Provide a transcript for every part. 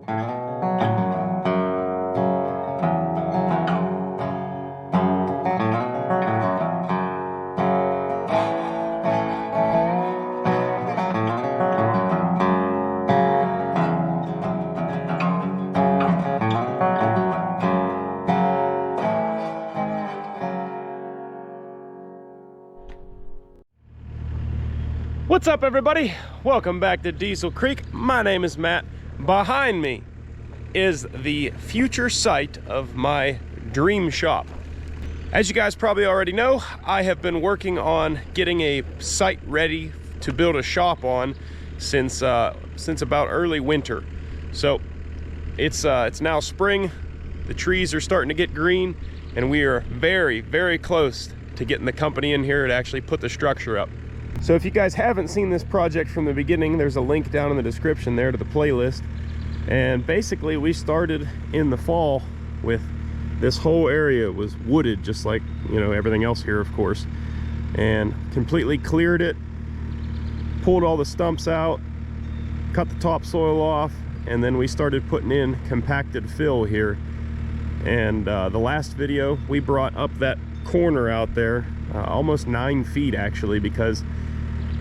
What's up, everybody? Welcome back to Diesel Creek. My name is Matt. Behind me is the future site of my dream shop. As you guys probably already know, I have been working on getting a site ready to build a shop on since about early winter. So it's now spring. The trees are starting to get green, and we are very, very close to getting the company in here to actually put the structure up. So if you guys haven't seen this project from the beginning, there's a link down in the description there to the playlist. And basically we started in the fall with this whole area was wooded, just like, you know, everything else here, of course, and completely cleared it, pulled all the stumps out, cut the topsoil off, and then we started putting in compacted fill here. And the last video we brought up that corner out there, almost 9 feet actually, because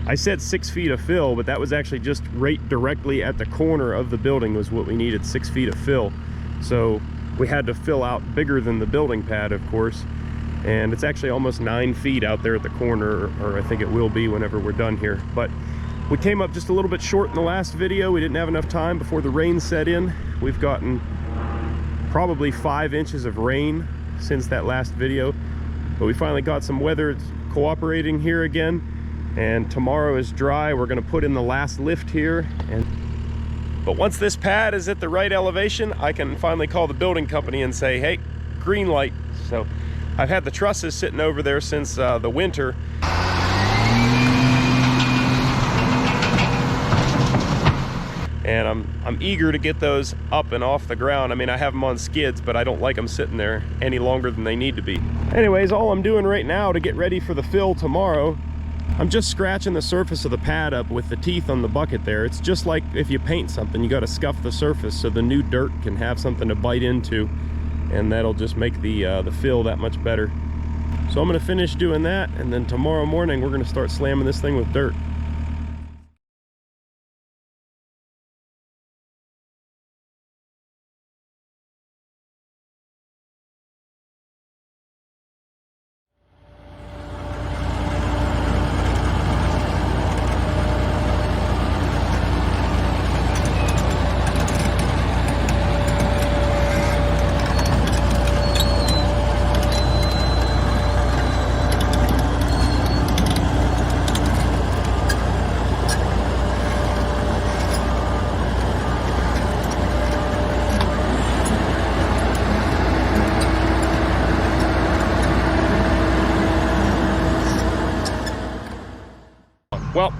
I said 6 feet of fill, but that was actually just right directly at the corner of the building was what we needed, 6 feet of fill. So we had to fill out bigger than the building pad, of course, and it's actually almost 9 feet out there at the corner, or I think it will be whenever we're done here. But we came up just a little bit short in the last video. We didn't have enough time before the rain set in. We've gotten probably 5 inches of rain since that last video, but we finally got some weather cooperating here again. And tomorrow is dry. We're going to put in the last lift here. But once this pad is at the right elevation, I can finally call the building company and say, hey, green light. So I've had the trusses sitting over there since the winter. And I'm eager to get those up and off the ground. I mean, I have them on skids, but I don't like them sitting there any longer than they need to be. Anyways, all I'm doing right now to get ready for the fill tomorrow, I'm just scratching the surface of the pad up with the teeth on the bucket there. It's just like if you paint something, you got to scuff the surface so the new dirt can have something to bite into, and that'll just make the fill that much better. So I'm going to finish doing that, and then tomorrow morning we're going to start slamming this thing with dirt. Well,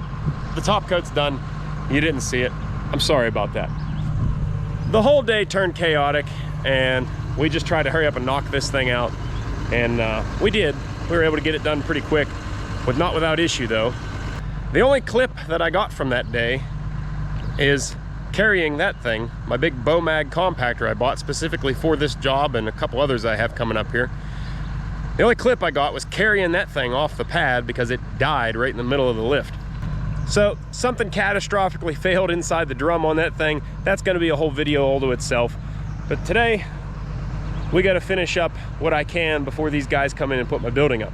the top coat's done. You didn't see it. I'm sorry about that. The whole day turned chaotic, and we just tried to hurry up and knock this thing out. And we did. We were able to get it done pretty quick, but not without issue though. The only clip that I got from that day is carrying that thing, my big Bomag compactor I bought specifically for this job and a couple others I have coming up here. The only clip I got was carrying that thing off the pad because it died right in the middle of the lift. So something catastrophically failed inside the drum on that thing. That's going to be a whole video all to itself. But today, we got to finish up what I can before these guys come in and put my building up.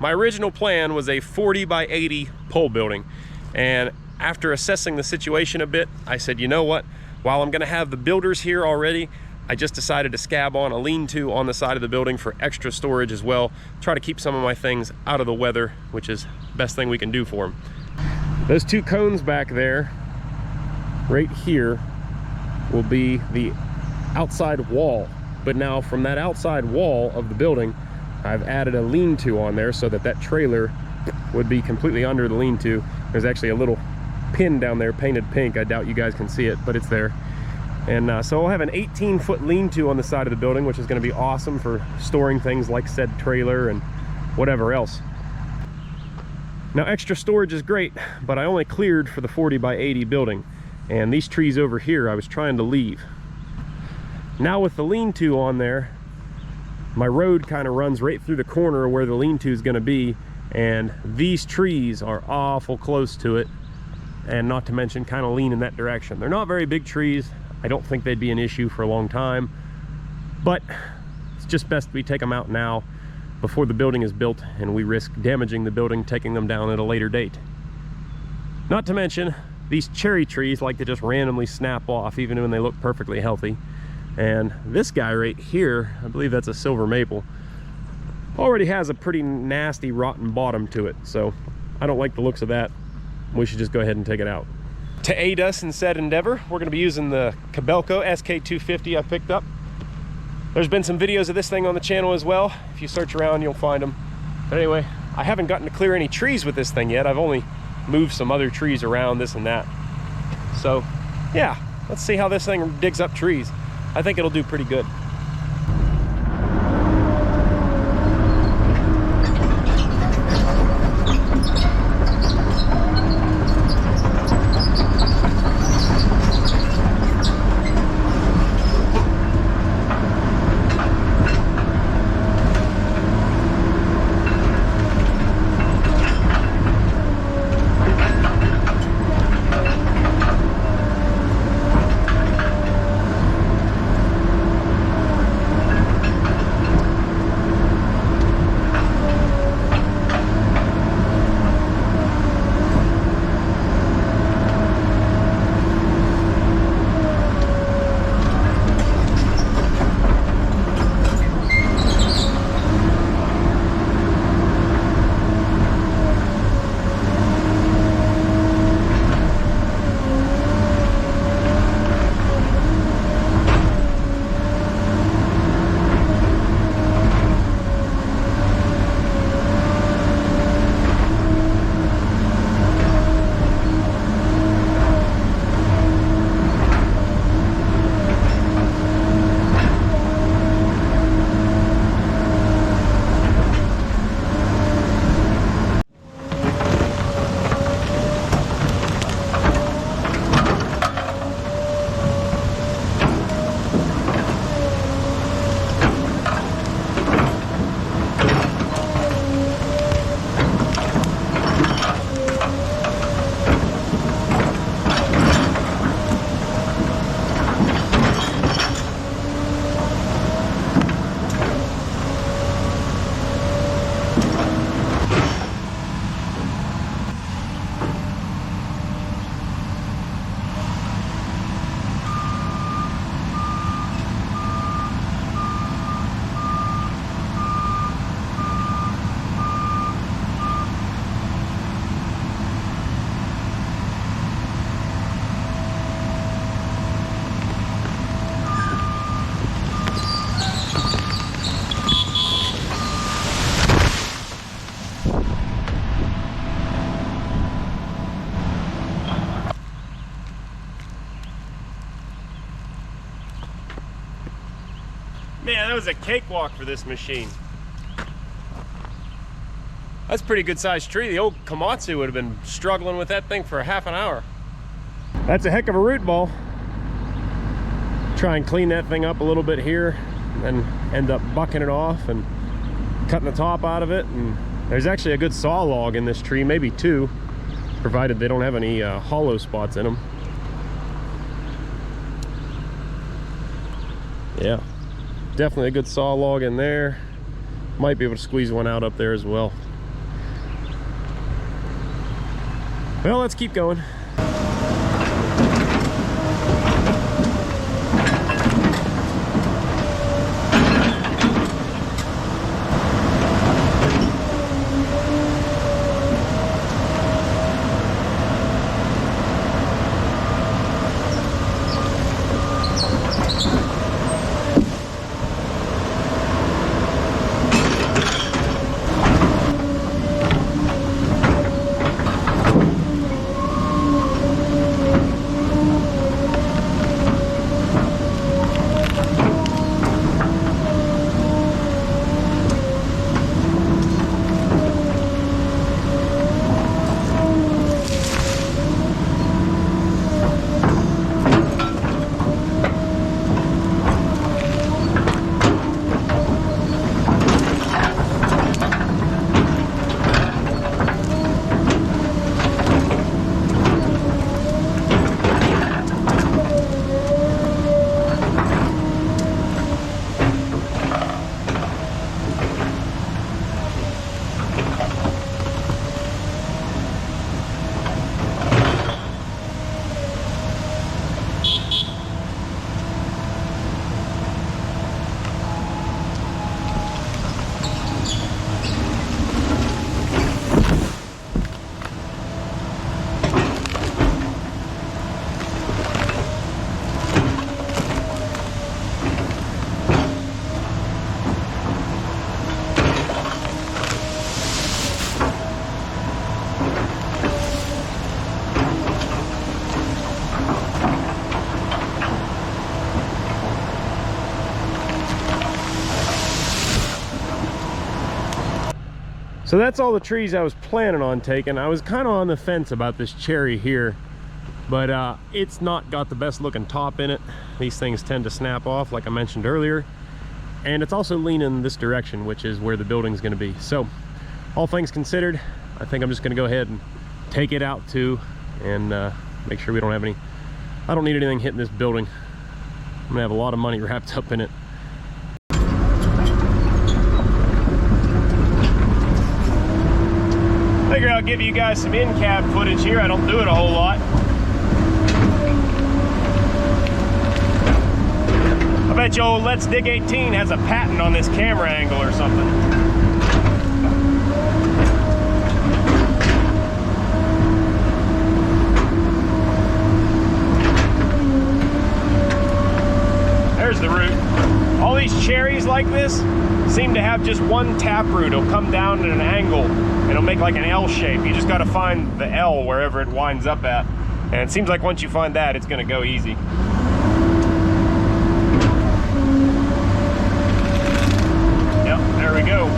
my original plan was a 40 by 80 pole building. And after assessing the situation a bit, I said, you know what? While I'm gonna have the builders here already, I just decided to scab on a lean-to on the side of the building for extra storage as well. Try to keep some of my things out of the weather, which is the best thing we can do for them. Those two cones back there, right here, will be the outside wall. But now from that outside wall of the building, I've added a lean-to on there so that that trailer would be completely under the lean-to. There's actually a little pin down there painted pink. I doubt you guys can see it, but it's there. And so I'll have an 18-foot lean-to on the side of the building, which is going to be awesome for storing things like said trailer and whatever else. Now, extra storage is great, but I only cleared for the 40 by 80 building. And these trees over here, I was trying to leave. Now with the lean-to on there, my road kind of runs right through the corner where the lean-to is going to be. And these trees are awful close to it. And not to mention kind of lean in that direction. They're not very big trees. I don't think they'd be an issue for a long time, but it's just best we take them out now before the building is built and we risk damaging the building, taking them down at a later date. Not to mention, these cherry trees like to just randomly snap off even when they look perfectly healthy. And this guy right here, I believe that's a silver maple, already has a pretty nasty rotten bottom to it, so I don't like the looks of that. We should just go ahead and take it out. To aid us in said endeavor, we're going to be using the Kobelco SK250 I picked up. There's been some videos of this thing on the channel as well. If you search around, you'll find them. But anyway, I haven't gotten to clear any trees with this thing yet. I've only moved some other trees around, this and that. So yeah, let's see how this thing digs up trees. I think it'll do pretty good. Man, that was a cakewalk for this machine. That's a pretty good sized tree. The old Komatsu would have been struggling with that thing for half an hour. That's a heck of a root ball. Try and clean that thing up a little bit here, and end up bucking it off and cutting the top out of it. And there's actually a good saw log in this tree, maybe two, provided they don't have any hollow spots in them. Yeah, definitely a good saw log in there. Might be able to squeeze one out up there as well. Well, let's keep going. So that's all the trees I was planning on taking. I was kind of on the fence about this cherry here, but it's not got the best looking top in it. These things tend to snap off, like I mentioned earlier, and it's also leaning this direction, which is where the building's going to be. So all things considered, I think I'm just going to go ahead and take it out too, and make sure we don't have any, I don't need anything hitting this building. I'm gonna have a lot of money wrapped up in it. Figure I'll give you guys some in-cab footage here. I don't do it a whole lot. I bet you old Let's Dig 18 has a patent on this camera angle or something. There's the root. All these cherries like this seem to have just one tap root. It'll come down at an angle and it'll make like an L shape. You just got to find the L wherever it winds up at. And it seems like once you find that, it's going to go easy. Yep, there we go.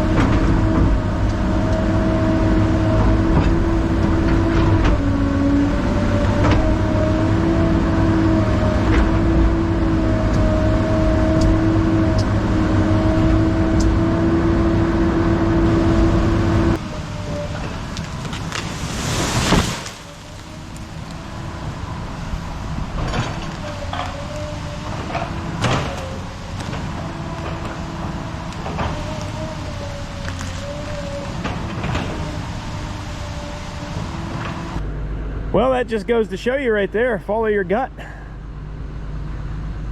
Well, that just goes to show you right there, follow your gut.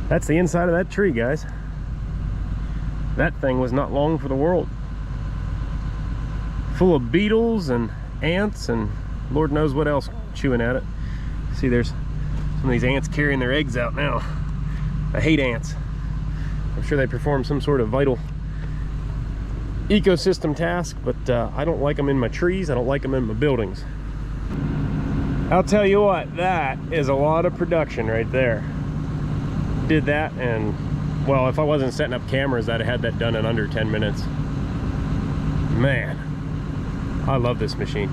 That's the inside of that tree, guys. That thing was not long for the world. Full of beetles and ants and Lord knows what else chewing at it. See, there's some of these ants carrying their eggs out now. I hate ants. I'm sure they perform some sort of vital ecosystem task, but I don't like them in my trees. I don't like them in my buildings. I'll tell you what, that is a lot of production right there. Did that, and well, if I wasn't setting up cameras, I'd have had that done in under 10 minutes. Man, I love this machine.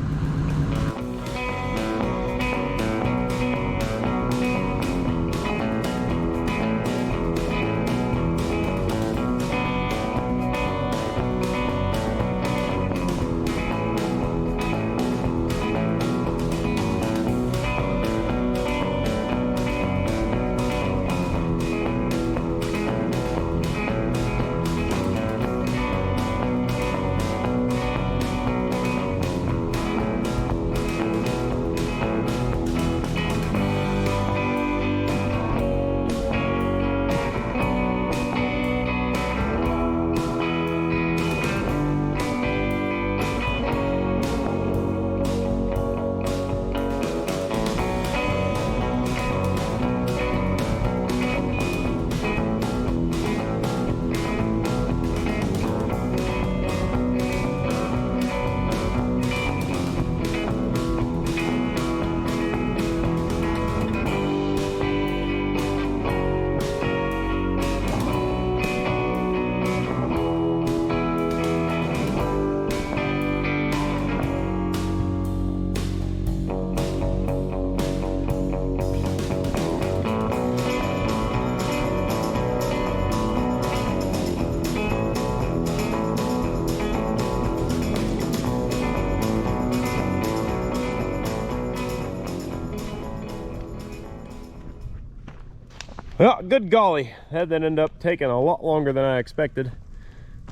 Well, good golly, that then ended up taking a lot longer than I expected.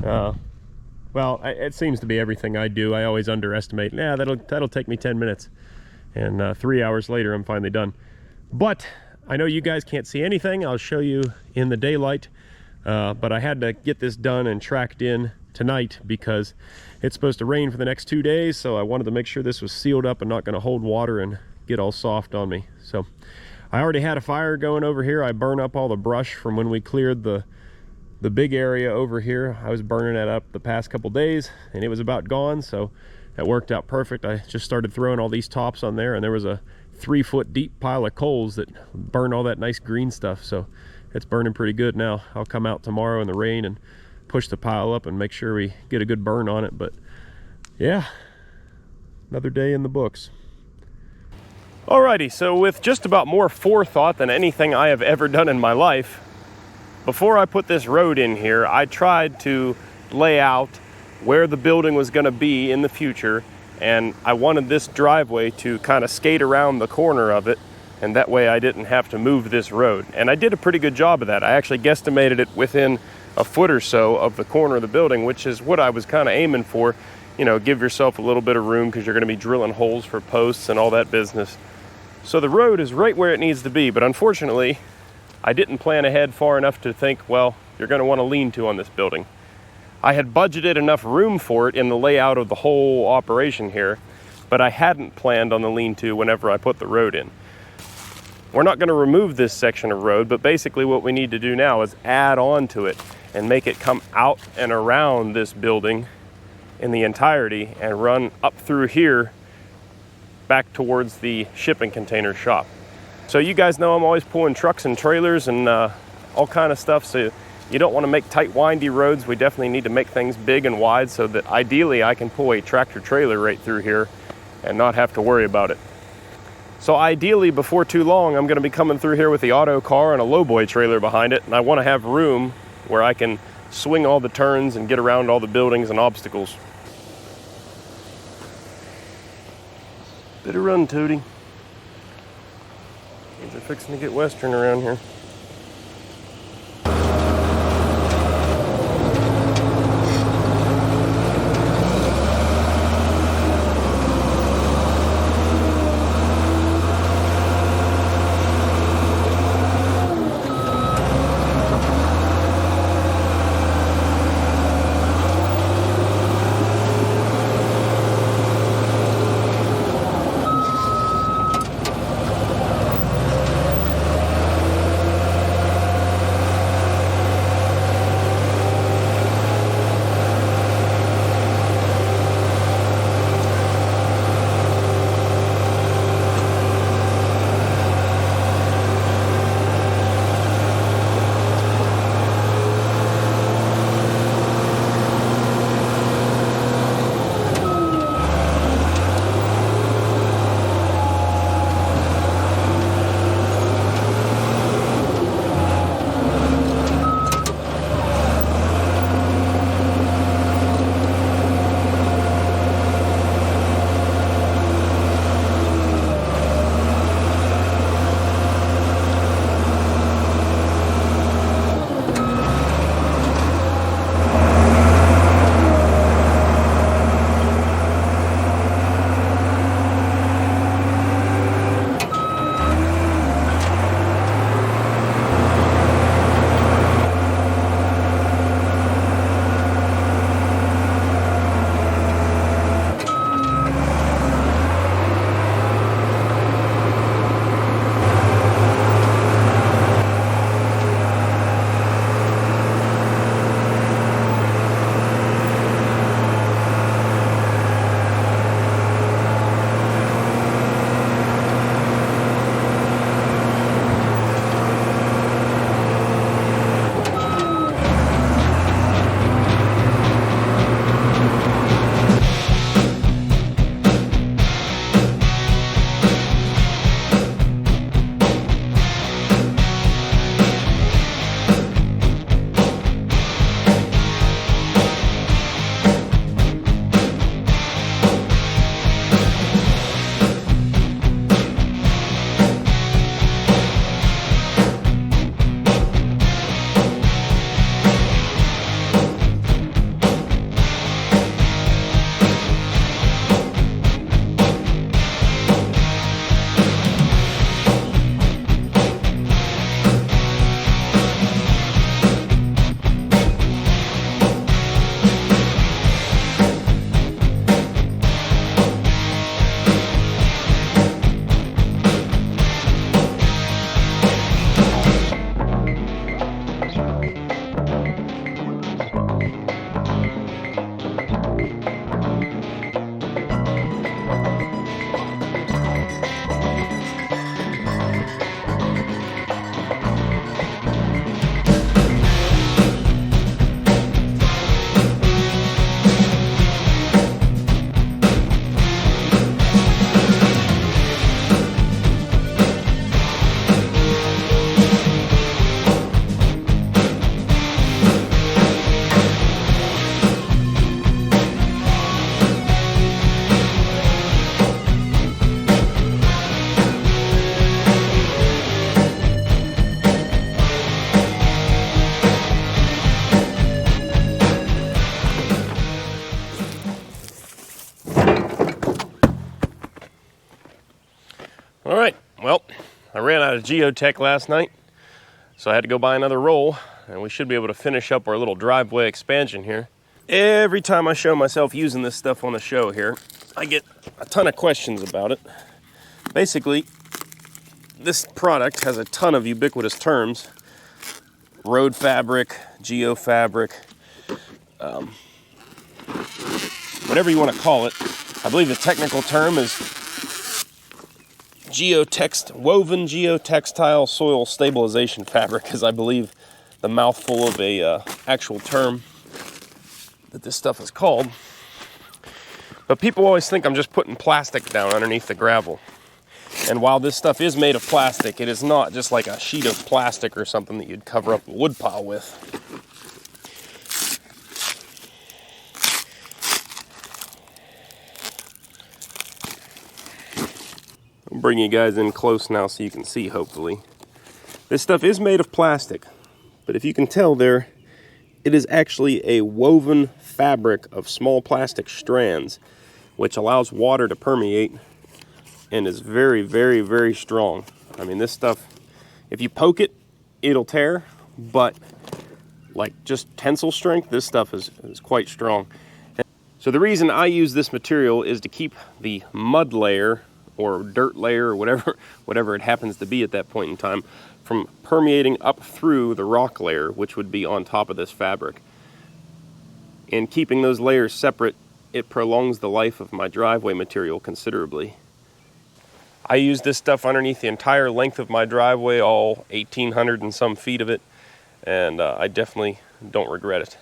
Well, it seems to be everything I do. I always underestimate. Yeah, that'll take me 10 minutes. And 3 hours later, I'm finally done. But I know you guys can't see anything. I'll show you in the daylight. But I had to get this done and tracked in tonight because it's supposed to rain for the next 2 days. So I wanted to make sure this was sealed up and not going to hold water and get all soft on me. So I already had a fire going over here. I burned up all the brush from when we cleared the big area over here. I was burning that up the past couple days and it was about gone, so that worked out perfect. I just started throwing all these tops on there, and there was a 3-foot deep pile of coals that burned all that nice green stuff, so it's burning pretty good now. I'll come out tomorrow in the rain and push the pile up and make sure we get a good burn on it. But yeah, another day in the books. Alrighty, so with just about more forethought than anything I have ever done in my life, before I put this road in here, I tried to lay out where the building was going to be in the future, and I wanted this driveway to kind of skate around the corner of it, and that way I didn't have to move this road. And I did a pretty good job of that. I actually guesstimated it within a foot or so of the corner of the building, which is what I was kind of aiming for. You know, give yourself a little bit of room because you're going to be drilling holes for posts and all that business. So the road is right where it needs to be, but unfortunately, I didn't plan ahead far enough to think, well, you're going to want to lean to on this building. I had budgeted enough room for it in the layout of the whole operation here, but I hadn't planned on the lean-to whenever I put the road in. We're not going to remove this section of road, but basically what we need to do now is add on to it and make it come out and around this building in the entirety and run up through here back towards the shipping container shop. So you guys know I'm always pulling trucks and trailers and all kind of stuff, so you don't want to make tight, windy roads. We definitely need to make things big and wide so that ideally I can pull a tractor trailer right through here and not have to worry about it. So ideally, before too long, I'm going to be coming through here with the auto car and a lowboy trailer behind it, and I want to have room where I can swing all the turns and get around all the buildings and obstacles. Better run, Tootie. They're fixing to get western around here. out of Geotech last night, so I had to go buy another roll, and we should be able to finish up our little driveway expansion here. Every time I show myself using this stuff on the show here, I get a ton of questions about it. Basically, this product has a ton of ubiquitous terms. Road fabric, geofabric, whatever you want to call it. I believe the technical term is woven geotextile soil stabilization fabric, is I believe the mouthful of a actual term that this stuff is called. But people always think I'm just putting plastic down underneath the gravel. And while this stuff is made of plastic, it is not just like a sheet of plastic or something that you'd cover up a wood pile with. I'll bring you guys in close now so you can see, hopefully. This stuff is made of plastic, but if you can tell there, it is actually a woven fabric of small plastic strands, which allows water to permeate and is very, very, very strong. I mean, this stuff, if you poke it, it'll tear, but like just tensile strength, this stuff is quite strong. So the reason I use this material is to keep the mud layer or dirt layer or whatever it happens to be at that point in time from permeating up through the rock layer, which would be on top of this fabric. And keeping those layers separate, it prolongs the life of my driveway material considerably. I use this stuff underneath the entire length of my driveway, all 1,800 and some feet of it, and I definitely don't regret it.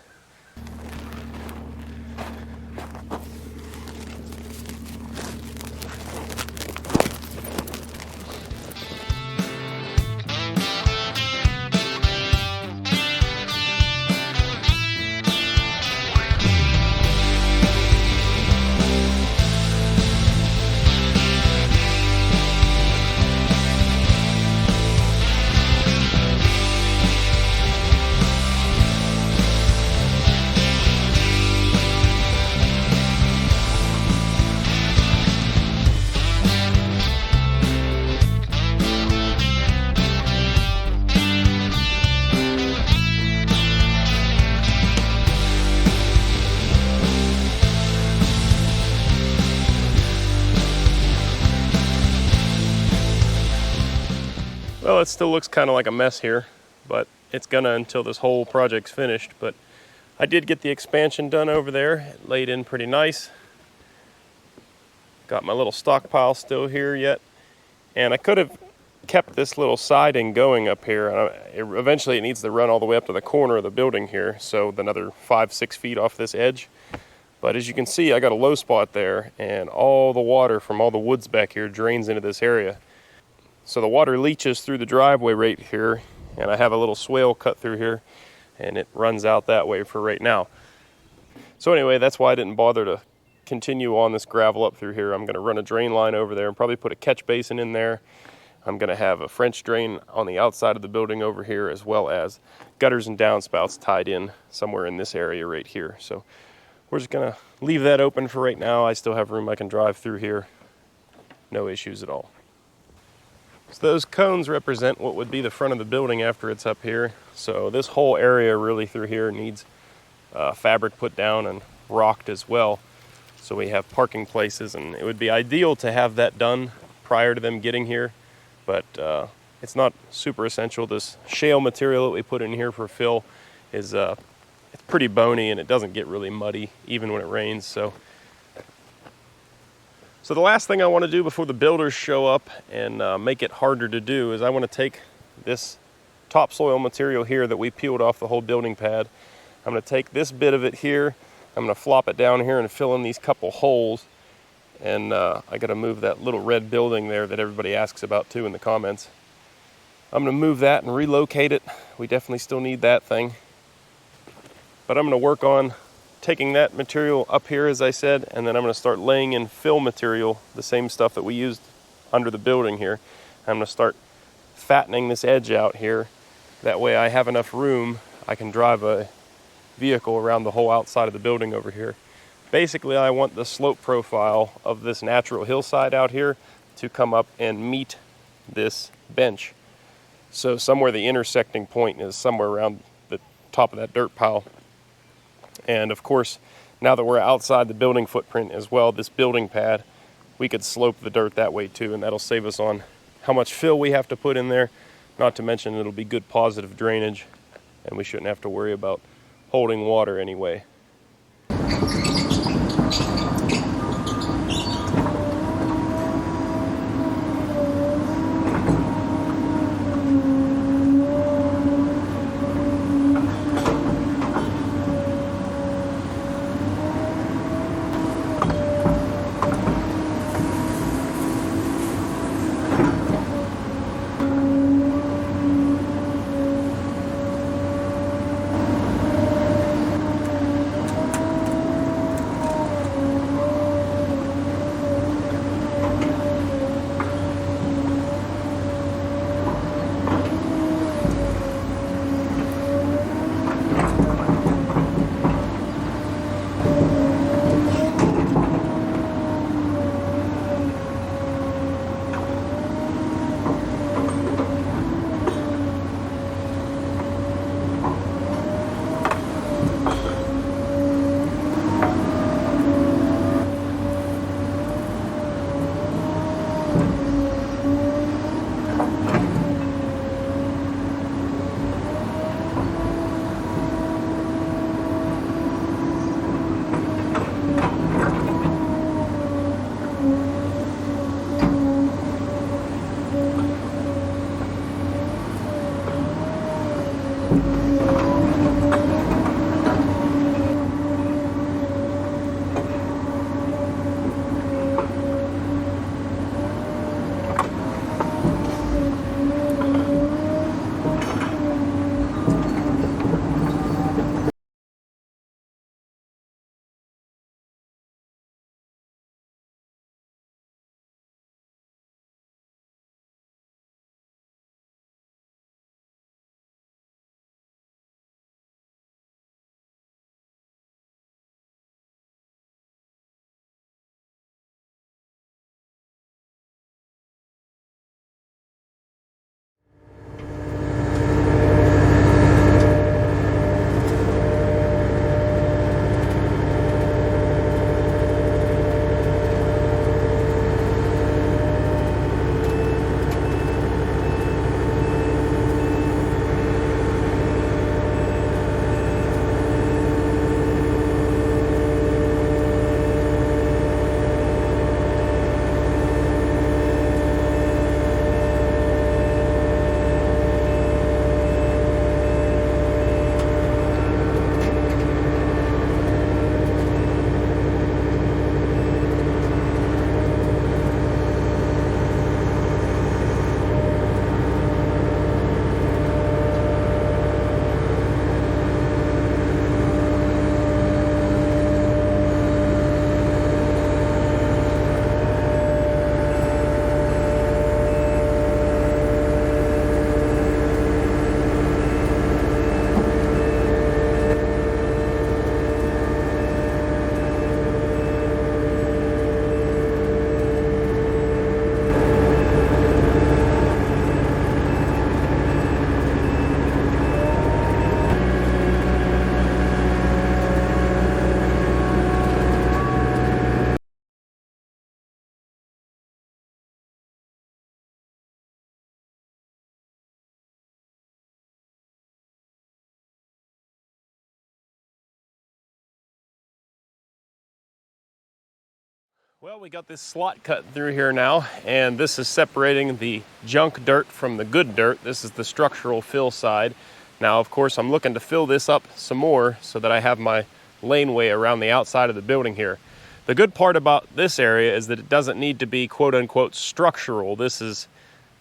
Well, it still looks kind of like a mess here, but it's gonna until this whole project's finished. But I did get the expansion done over there. It laid in pretty nice. Got my little stockpile still here yet. And I could have kept this little siding going up here. Eventually it needs to run all the way up to the corner of the building here, so another 5-6 feet off this edge. But as you can see, I got a low spot there, and all the water from all the woods back here drains into this area. So the water leaches through the driveway right here, and I have a little swale cut through here, and it runs out that way for right now. So anyway, that's why I didn't bother to continue on this gravel up through here. I'm going to run a drain line over there and probably put a catch basin in there. I'm going to have a French drain on the outside of the building over here, as well as gutters and downspouts tied in somewhere in this area right here. So we're just going to leave that open for right now. I still have room I can drive through here. No issues at all. So those cones represent what would be the front of the building after it's up here. So this whole area really through here needs fabric put down and rocked as well. So we have parking places, and it would be ideal to have that done prior to them getting here. But it's not super essential. This shale material that we put in here for fill is it's pretty bony, and it doesn't get really muddy even when it rains. So the last thing I want to do before the builders show up and make it harder to do is I want to take this topsoil material here that we peeled off the whole building pad. I'm going to take this bit of it here, I'm going to flop it down here and fill in these couple holes. And I got to move that little red building there that everybody asks about too in the comments. I'm going to move that and relocate it. We definitely still need that thing. But I'm going to work on taking that material up here, as I said, and then I'm going to start laying in fill material, the same stuff that we used under the building here. I'm going to start fattening this edge out here. That way I have enough room, I can drive a vehicle around the whole outside of the building over here. Basically, I want the slope profile of this natural hillside out here to come up and meet this bench. So somewhere the intersecting point is somewhere around the top of that dirt pile. And of course, now that we're outside the building footprint as well, this building pad, we could slope the dirt that way too, and that'll save us on how much fill we have to put in there. Not to mention it'll be good positive drainage, and we shouldn't have to worry about holding water anyway. Well, we got this slot cut through here now, and this is separating the junk dirt from the good dirt. This is the structural fill side. Now, of course, I'm looking to fill this up some more so that I have my laneway around the outside of the building here. The good part about this area is that it doesn't need to be quote-unquote structural. This is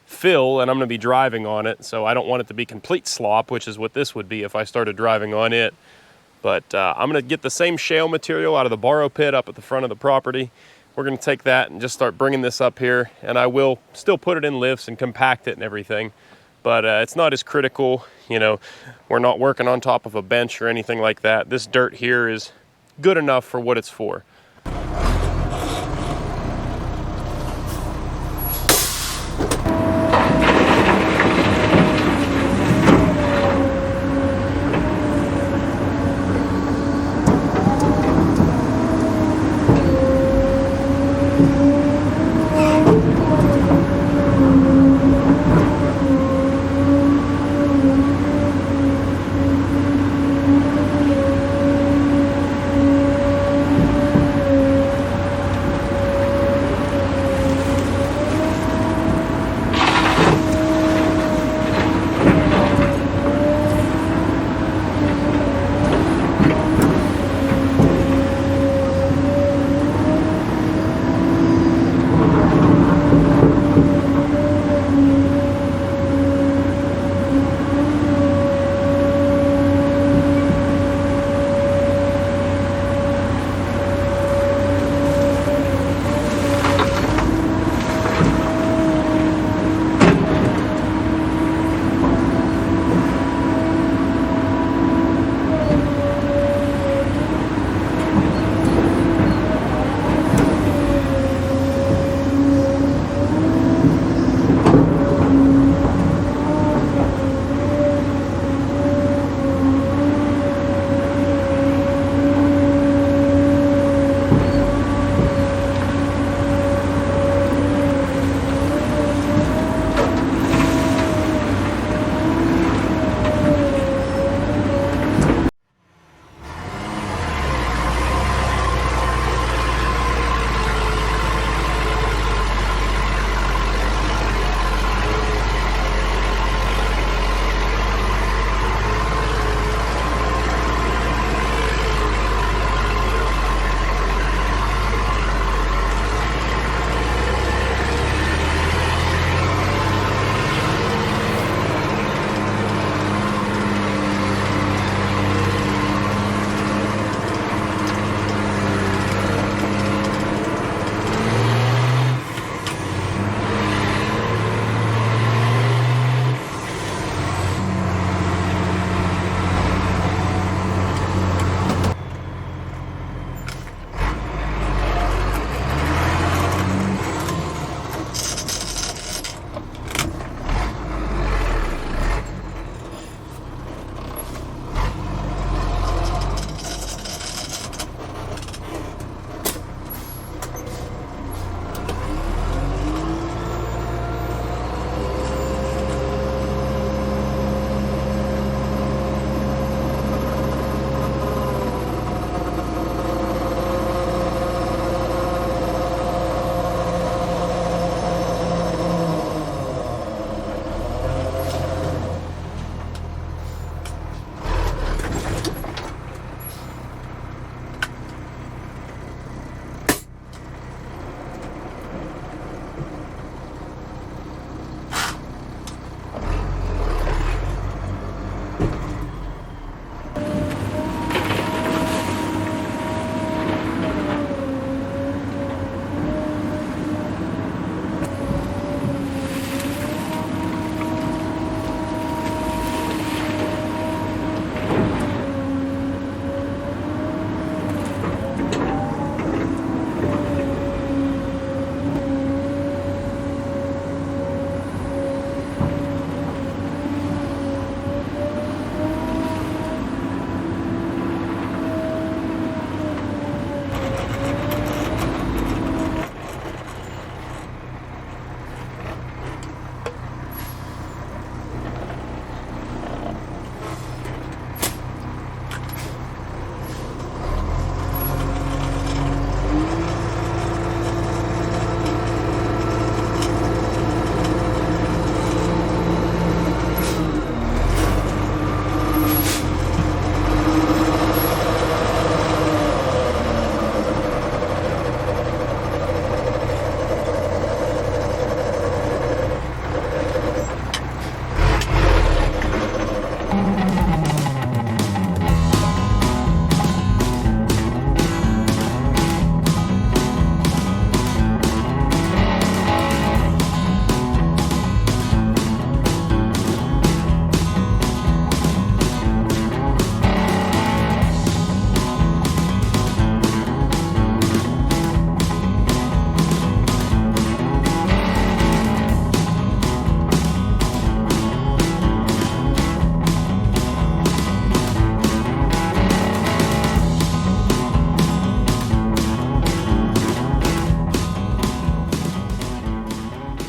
fill, and I'm going to be driving on it, so I don't want it to be complete slop, which is what this would be if I started driving on it. But I'm going to get the same shale material out of the borrow pit up at the front of the property. We're going to take that and just start bringing this up here, and I will still put it in lifts and compact it and everything, but it's not as critical. You know, we're not working on top of a bench or anything like that. This dirt here is good enough for what it's for.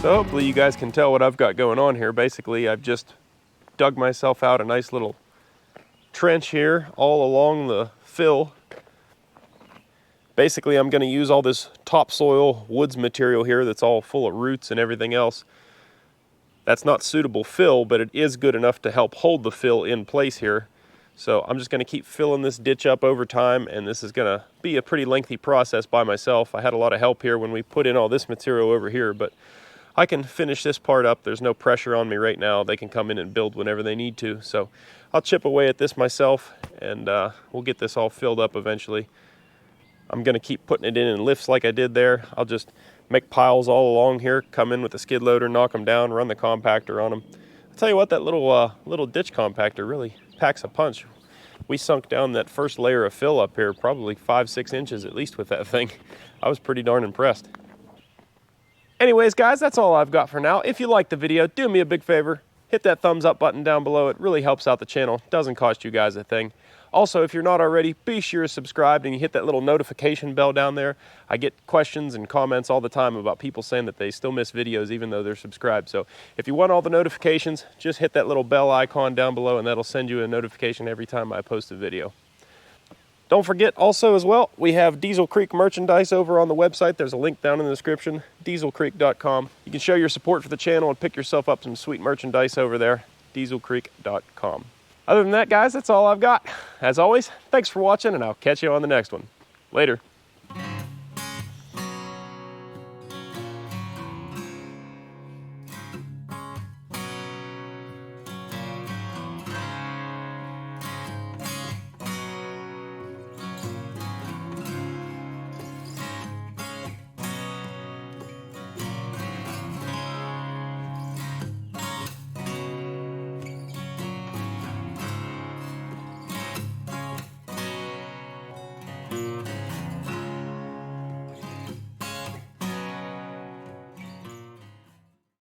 So hopefully you guys can tell what I've got going on here. Basically, I've just dug myself out a nice little trench here all along the fill. Basically, I'm going to use all this topsoil woods material here that's all full of roots and everything else. That's not suitable fill, but it is good enough to help hold the fill in place here. So I'm just going to keep filling this ditch up over time, and this is going to be a pretty lengthy process by myself. I had a lot of help here when we put in all this material over here, but I can finish this part up. There's no pressure on me right now. They can come in and build whenever they need to. So I'll chip away at this myself, and we'll get this all filled up eventually. I'm going to keep putting it in lifts like I did there. I'll just make piles all along here, come in with a skid loader, knock them down, run the compactor on them. I'll tell you what, that little ditch compactor really packs a punch. We sunk down that first layer of fill up here, probably 5-6 inches at least with that thing. I was pretty darn impressed. Anyways, guys, that's all I've got for now. If you liked the video, do me a big favor. Hit that thumbs up button down below. It really helps out the channel. Doesn't cost you guys a thing. Also, if you're not already, be sure to subscribe and you hit that little notification bell down there. I get questions and comments all the time about people saying that they still miss videos even though they're subscribed. So if you want all the notifications, just hit that little bell icon down below and that'll send you a notification every time I post a video. Don't forget also as well, we have Diesel Creek merchandise over on the website. There's a link down in the description, dieselcreek.com. You can show your support for the channel and pick yourself up some sweet merchandise over there, dieselcreek.com. Other than that, guys, that's all I've got. As always, thanks for watching, and I'll catch you on the next one. Later.